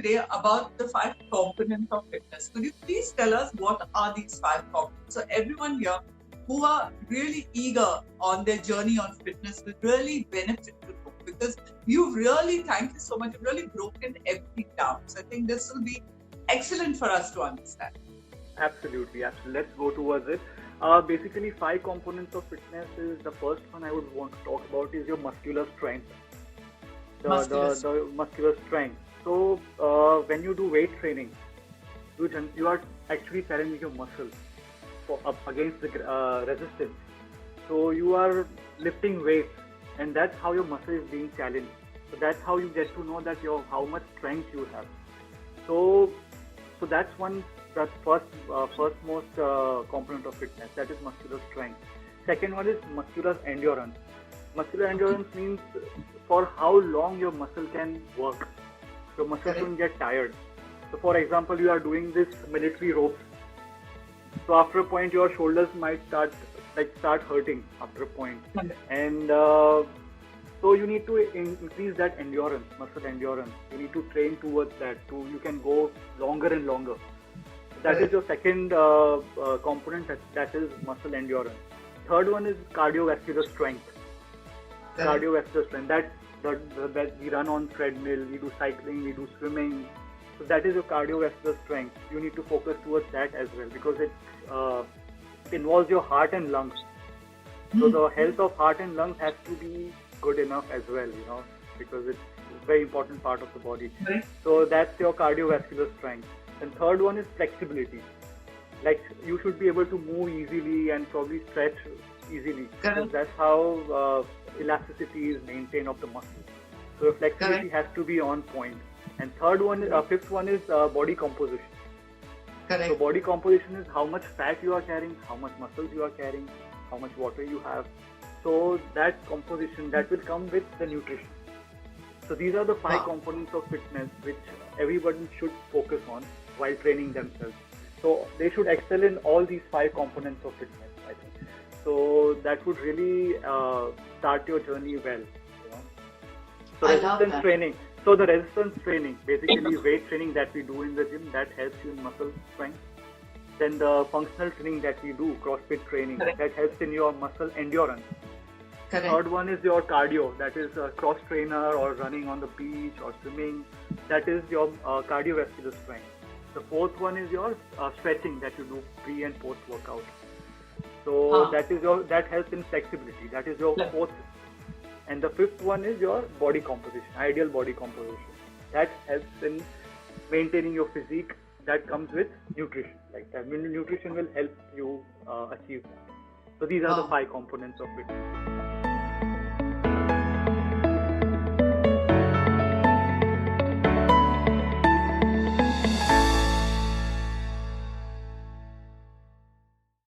today about the 5 components of fitness. Could you please tell us what are these 5 components? So everyone here who are really eager on their journey on fitness will really benefit to know, because you've really, thank you so much, you've really broken everything down. So I think this will be excellent for us to understand. Absolutely. Let's go towards it. Basically, 5 components of fitness is the first one I would want to talk about is your muscular strength. The muscular strength. So when you do weight training, you are actually challenging your muscle up against the resistance. So you are lifting weights, and that's how your muscle is being challenged. So that's how you get to know that how much strength you have. So that's one. That's first most component of fitness. That is muscular strength. Second one is muscular endurance. Muscular endurance means for how long your muscle can work. Your muscle shouldn't get tired. So for example, you are doing this military ropes. So after a point, your shoulders might start hurting after a point, and so you need to increase that endurance, muscle endurance. You need to train towards that. You can go longer and longer. That is your second component. That is muscle endurance. Third one is cardiovascular strength. Cardiovascular strength. That we run on treadmill, we do cycling, we do swimming. So that is your cardiovascular strength. You need to focus towards that as well, because it involves your heart and lungs. So the health of heart and lungs has to be good enough as well, because it's a very important part of the body. So that's your cardiovascular strength. And third one is flexibility. Like you should be able to move easily and probably stretch easily. Because that's how elasticity is maintained of the muscle. So your flexibility has to be on point. And fifth one is body composition. So body composition is how much fat you are carrying, how much muscles you are carrying, how much water you have. So that composition, that will come with the nutrition. So these are the 5 components of fitness which everybody should focus on while training themselves. So they should excel in all these 5 components of fitness, I think. So that would really start your journey well. So resistance training. So the resistance training, basically weight training that we do in the gym, that helps you in muscle strength. Then the functional training that we do, CrossFit training, that helps in your muscle endurance. Third one is your cardio, that is cross trainer or running on the beach or swimming. That is your cardiovascular strength. The fourth one is your stretching that you do pre and post workout. So that helps in flexibility. That is your fourth. And the fifth one is your body composition, ideal body composition. That helps in maintaining your physique. That comes with nutrition. Like that, nutrition will help you achieve that. So these are the 5 components of fitness.